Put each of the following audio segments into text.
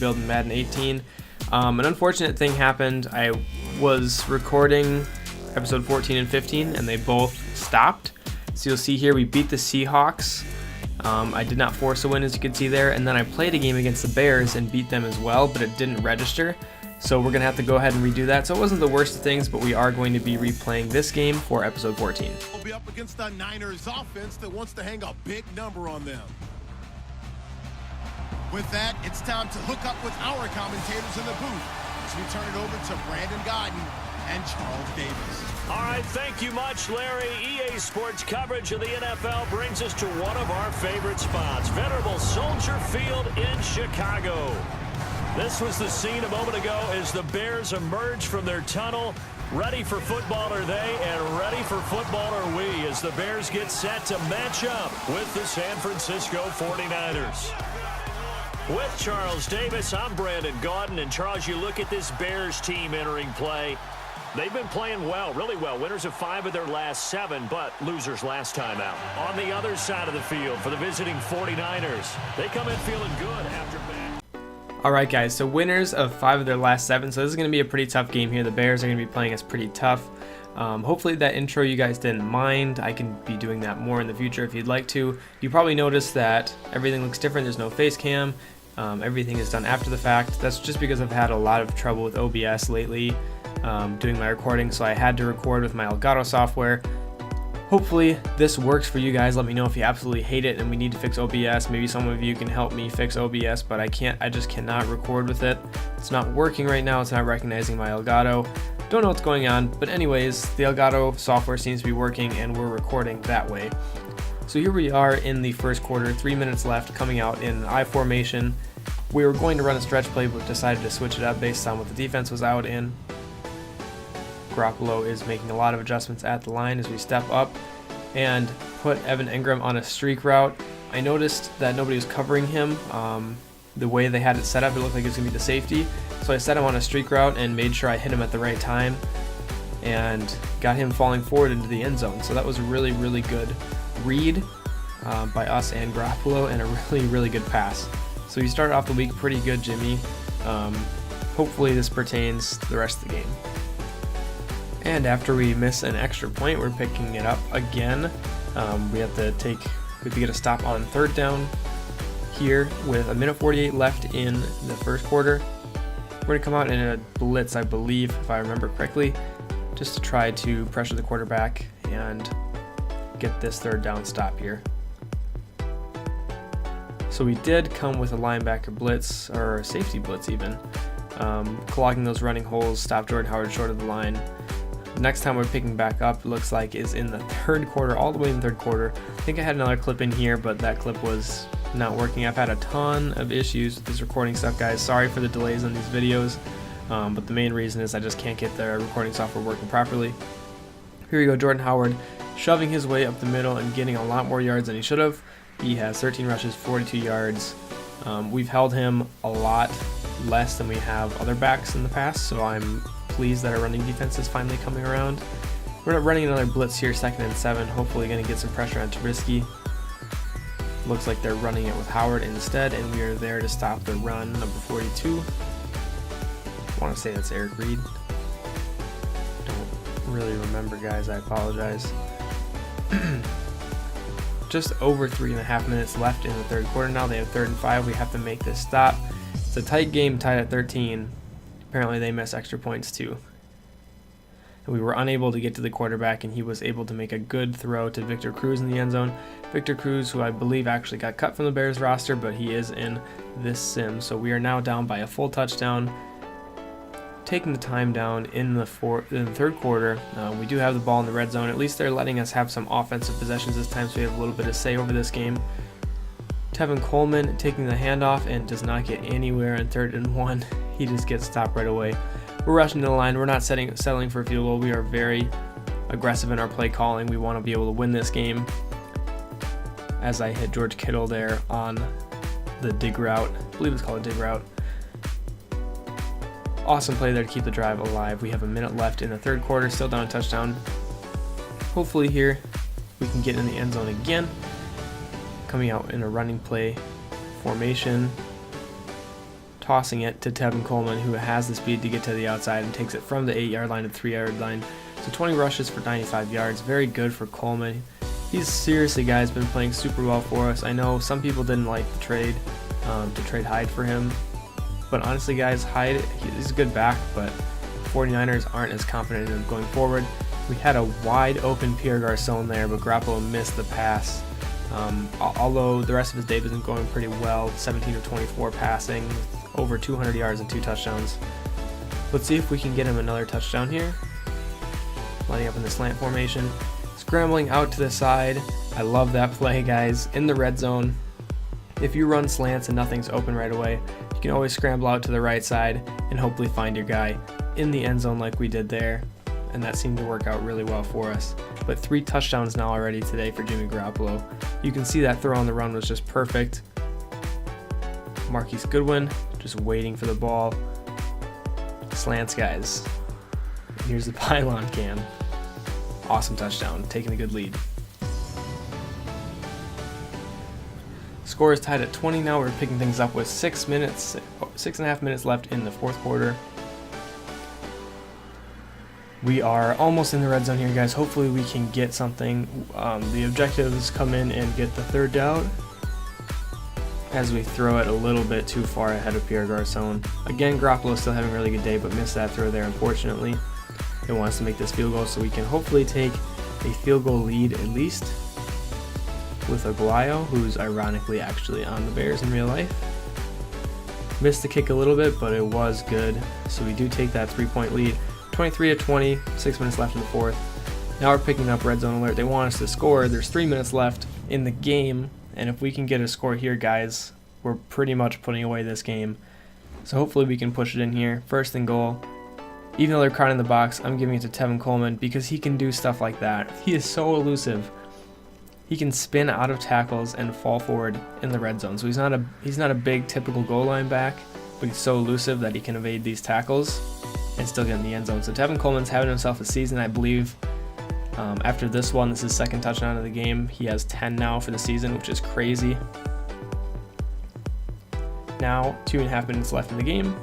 build in Madden 18. An unfortunate thing happened. I was recording episode 14 and 15 and they both stopped. So you'll see here we beat the Seahawks. I did not force a win, as you can see there, and then I played a game against the Bears and beat them as well, but it didn't register. So we're going to have to go ahead and redo that. So it wasn't the worst of things, but we are going to be replaying this game for episode 14. We'll be up against the Niners offense that wants to hang a big number on them. With that, it's time to hook up with our commentators in the booth as we turn it over to Brandon Godden and Charles Davis. All right, thank you much, Larry. EA Sports coverage of the NFL brings us to one of our favorite spots, venerable Soldier Field in Chicago. This was the scene a moment ago as the Bears emerged from their tunnel. Ready for football are they, and ready for football are we as the Bears get set to match up with the San Francisco 49ers. With Charles Davis, I'm Brandon Gaudin, and Charles, you look at this Bears team entering play. They've been playing well, really well. Winners of 5 of their last 7, but losers last time out. On the other side of the field for the visiting 49ers, they come in feeling good after bad. Alright guys, so winners of 5 of their last 7, so this is going to be a pretty tough game here. The Bears are going to be playing us pretty tough. Hopefully that intro you guys didn't mind. I can be doing that more in the future if you'd like to. You probably noticed that everything looks different. There's no face cam. Everything is done after the fact. That's just because I've had a lot of trouble with OBS lately doing my recording, so I had to record with my Elgato software. Hopefully this works for you guys. Let me know if you absolutely hate it and we need to fix OBS. Maybe some of you can help me fix OBS, but I just cannot record with it. It's not working right now. It's not recognizing my Elgato. Don't know what's going on, but anyways, the Elgato software seems to be working and we're recording that way. So here we are in the first quarter, 3 minutes left, coming out in I formation. We were going to run a stretch play, but decided to switch it up based on what the defense was out in. Garoppolo is making a lot of adjustments at the line as we step up and put Evan Engram on a streak route. I noticed that nobody was covering him. The way they had it set up, it looked like it was going to be the safety. So I set him on a streak route and made sure I hit him at the right time and got him falling forward into the end zone. So that was a really, really good read by us and Garoppolo, and a really, really good pass. So you started off the week pretty good, Jimmy. Hopefully this pertains to the rest of the game. And after we miss an extra point, we're picking it up again. We have to get a stop on 3rd down here with 1:48 left in the first quarter. We're going to come out in a blitz, I believe, if I remember correctly, just to try to pressure the quarterback and get this 3rd down stop here. So we did come with a linebacker blitz, or a safety blitz even, clogging those running holes, stop Jordan Howard short of the line. The next time we're picking back up, it looks like, is in the 3rd quarter, all the way in the 3rd quarter. I think I had another clip in here, but that clip was not working. I've had a ton of issues with this recording stuff, guys. Sorry for the delays on these videos, but the main reason is I just can't get the recording software working properly. Here we go, Jordan Howard shoving his way up the middle and getting a lot more yards than he should have. He has 13 rushes, 42 yards. We've held him a lot less than we have other backs in the past, so I'm pleased that our running defense is finally coming around. We're not running another blitz here, 2nd and 7. Hopefully going to get some pressure on Trubisky. Looks like they're running it with Howard instead, and we are there to stop the run, number 42. I want to say that's Eric Reed. Don't really remember, guys. I apologize. Just over 3.5 minutes left in the 3rd quarter now. They have 3rd and 5. We have to make this stop. It's a tight game, tied at 13. Apparently they miss extra points too. And we were unable to get to the quarterback, and he was able to make a good throw to Victor Cruz in the end zone. Victor Cruz, who I believe actually got cut from the Bears roster, but he is in this sim. So we are now down by a full touchdown, taking the time down in the 3rd quarter. We do have the ball in the red zone. At least they're letting us have some offensive possessions this time, so we have a little bit of say over this game. Tevin Coleman taking the handoff and does not get anywhere in 3rd and 1. He just gets stopped right away. We're rushing to the line. We're not settling for a field goal. We are very aggressive in our play calling. We want to be able to win this game. As I hit George Kittle there on the dig route. I believe it's called a dig route. Awesome play there to keep the drive alive. We have a minute left in the 3rd quarter, still down a touchdown. Hopefully here we can get in the end zone again. Coming out in a running play formation. tossing it to Tevin Coleman, who has the speed to get to the outside and takes it from the 8-yard line to the 3-yard line. So 20 rushes for 95 yards. Very good for Coleman. He's seriously, guys, been playing super well for us. I know some people didn't like the trade, to trade Hyde for him. But honestly, guys, Hyde, he's a good back, but 49ers aren't as confident in him going forward. We had a wide open Pierre Garçon there, but Garoppolo missed the pass. Although the rest of his day wasn't going pretty well, 17 of 24 passing, over 200 yards and 2 touchdowns. Let's see if we can get him another touchdown here. Lining up in the slant formation, scrambling out to the side. I love that play, guys. In the red zone, if you run slants and nothing's open right away, you can always scramble out to the right side and hopefully find your guy in the end zone like we did there. And that seemed to work out really well for us. But 3 touchdowns now already today for Jimmy Garoppolo. You can see that throw on the run was just perfect. Marquise Goodwin just waiting for the ball. Slants, guys. Here's the pylon cam. Awesome touchdown, taking a good lead. Score is tied at 20 now. We're picking things up with 6.5 minutes left in the fourth quarter. We are almost in the red zone here, guys. Hopefully we can get something. The objective is come in and get the third down as we throw it a little bit too far ahead of Pierre Garçon. Again, Garoppolo still having a really good day, but missed that throw there, unfortunately. He wants to make this field goal so we can hopefully take a field goal lead at least with Aguayo, who's ironically actually on the Bears in real life. Missed the kick a little bit, but it was good. So we do take that 3-point lead. 23-20, 6 minutes left in the fourth. Now we're picking up red zone alert. They want us to score. There's 3 minutes left in the game, and if we can get a score here, guys, we're pretty much putting away this game. So hopefully we can push it in here. First and goal. Even though they're crowding the box, I'm giving it to Tevin Coleman because he can do stuff like that. He is so elusive. He can spin out of tackles and fall forward in the red zone. So he's not a big typical goal line back, but he's so elusive that he can evade these tackles and still get in the end zone. So Tevin Coleman's having himself a season, I believe. After this one, this is his second touchdown of the game. He has 10 now for the season, which is crazy. Now, 2.5 minutes left in the game.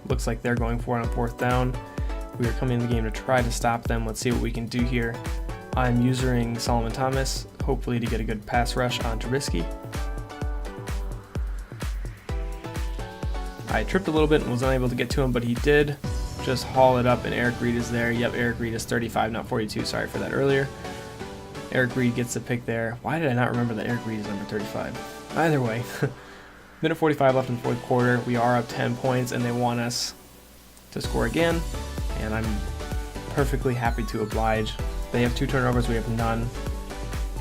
Looks like they're going for it on fourth down. We are coming in the game to try to stop them. Let's see what we can do here. I'm using Solomon Thomas, hopefully to get a good pass rush on Trubisky. I tripped a little bit and was unable to get to him, but he did just haul it up, and Eric Reed is there. Yep, Eric Reed is 35, not 42. Sorry for that earlier. Eric Reed gets the pick there. Why did I not remember that Eric Reed is number 35? Either way, minute 45 left in the fourth quarter. We are up 10 points, and they want us to score again, and I'm perfectly happy to oblige. They have 2 turnovers, we have none.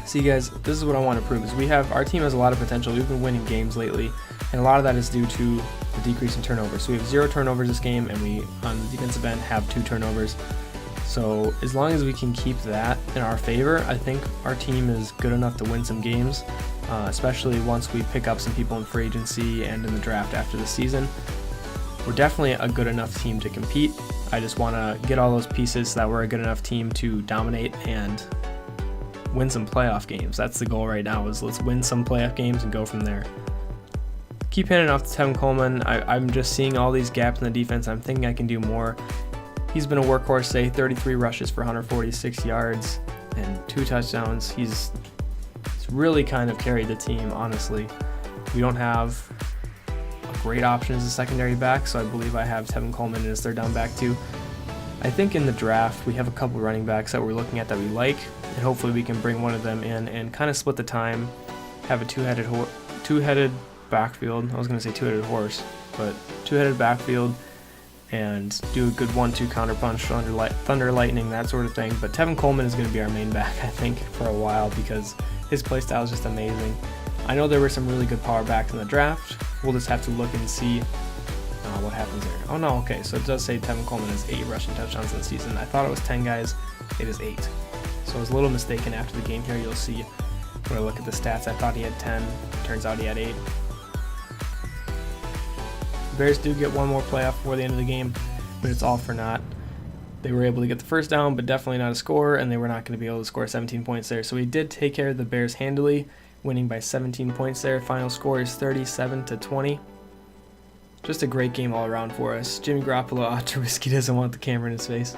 See, guys, this is what I want to prove, is our team has a lot of potential. We've been winning games lately, and a lot of that is due to the decrease in turnovers. So we have 0 turnovers this game, and we, on the defensive end, have 2 turnovers. So as long as we can keep that in our favor, I think our team is good enough to win some games, especially once we pick up some people in free agency and in the draft after the season. We're definitely a good enough team to compete. I just want to get all those pieces so that we're a good enough team to dominate and win some playoff games. That's the goal right now, is let's win some playoff games and go from there. Keep handing off to Tevin Coleman. I'm just seeing all these gaps in the defense. I'm thinking I can do more. He's been a workhorse today, 33 rushes for 146 yards and 2 touchdowns. He's really kind of carried the team, honestly. We don't have a great option as a secondary back, so I believe I have Tevin Coleman as their down back too. I think in the draft we have a couple running backs that we're looking at that we like, and hopefully we can bring one of them in and kind of split the time, have a two-headed backfield. I was going to say two-headed horse, but two-headed backfield, and do a good 1-2 counter punch, thunder, lightning, that sort of thing. But Tevin Coleman is going to be our main back, I think, for a while, because his play style is just amazing. I know there were some really good power backs in the draft. We'll just have to look and see what happens there. Oh no, okay, so it does say Tevin Coleman has 8 rushing touchdowns in the season. I thought it was 10, guys. It is 8. So I was a little mistaken after the game here. You'll see when I look at the stats. I thought he had 10. Turns out he had 8. Bears do get one more playoff before the end of the game, but it's all for naught. They were able to get the first down, but definitely not a score, and they were not going to be able to score 17 points there. So we did take care of the Bears handily, winning by 17 points there. Final score is 37-20. Just a great game all around for us. Jimmy Garoppolo, Trubisky doesn't want the camera in his face.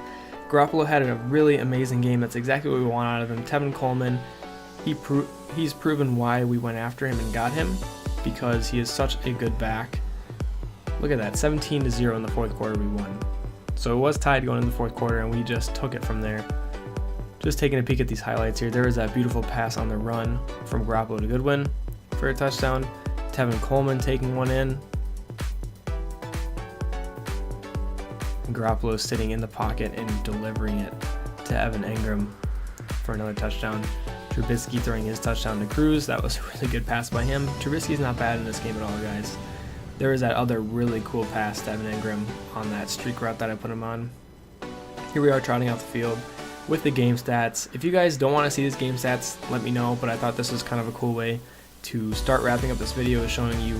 Garoppolo had a really amazing game. That's exactly what we want out of him. Tevin Coleman, he's proven why we went after him and got him, because he is such a good back. Look at that, 17-0 in the fourth quarter we won. So it was tied going into the fourth quarter, and we just took it from there. Just taking a peek at these highlights here, there was that beautiful pass on the run from Garoppolo to Goodwin for a touchdown. Tevin Coleman taking one in. Garoppolo sitting in the pocket and delivering it to Evan Engram for another touchdown. Trubisky throwing his touchdown to Cruz. That was a really good pass by him. Trubisky's not bad in this game at all, guys. There was that other really cool pass to Evan Engram on that streak route that I put him on. Here we are trotting out the field with the game stats. If you guys don't want to see these game stats, let me know, but I thought this was kind of a cool way to start wrapping up this video, is showing you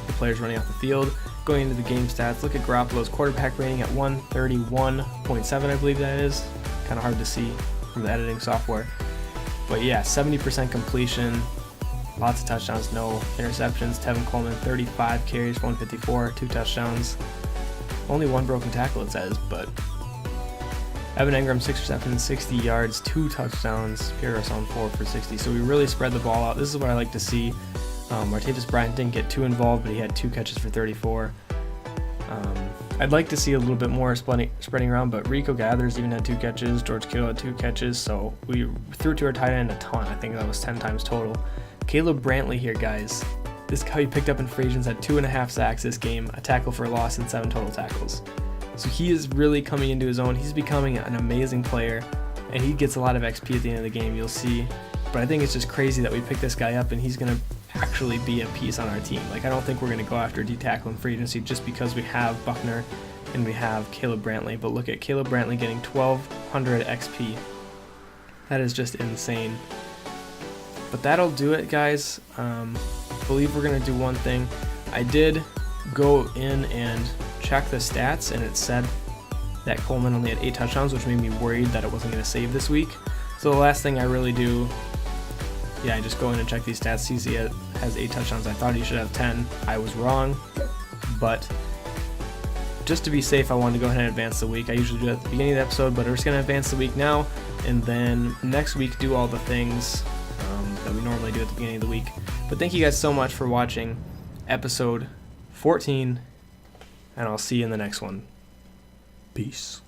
the players running off the field. Going into the game stats, look at Garoppolo's quarterback rating at 131.7, I believe that is. Kind of hard to see from the editing software. But yeah, 70% completion, lots of touchdowns, no interceptions. Tevin Coleman, 35 carries, 154, 2 touchdowns. Only 1 broken tackle, it says, but Evan Engram, 6 receptions, 60 yards, 2 touchdowns. Pierre Garçon, 4 for 60. So we really spread the ball out. This is what I like to see. Martavis Bryant didn't get too involved, but he had 2 catches for 34. I'd like to see a little bit more spreading around, but Rico Gathers even had 2 catches. George Kittle had 2 catches, so we threw to our tight end a ton. I think that was 10 times total. Caleb Brantley here, guys. This guy he picked up in free agents had 2.5 sacks this game, a tackle for a loss, and 7 total tackles. So he is really coming into his own. He's becoming an amazing player, and he gets a lot of XP at the end of the game, you'll see. But I think it's just crazy that we picked this guy up and he's going to actually be a piece on our team. Like, I don't think we're going to go after D-tackle in free agency just because we have Buckner and we have Caleb Brantley. But look at Caleb Brantley getting 1,200 XP. That is just insane. But that'll do it, guys. I believe we're going to do one thing. I did go in and check the stats, and it said that Coleman only had 8 touchdowns, which made me worried that it wasn't going to save this week. So the last thing I really do, I just go in and check these stats. CZ has 8 touchdowns. I thought he should have 10. I was wrong, but just to be safe, I wanted to go ahead and advance the week. I usually do it at the beginning of the episode, but we're just going to advance the week now, and then next week do all the things that we normally do at the beginning of the week. But thank you guys so much for watching episode 14, and I'll see you in the next one. Peace.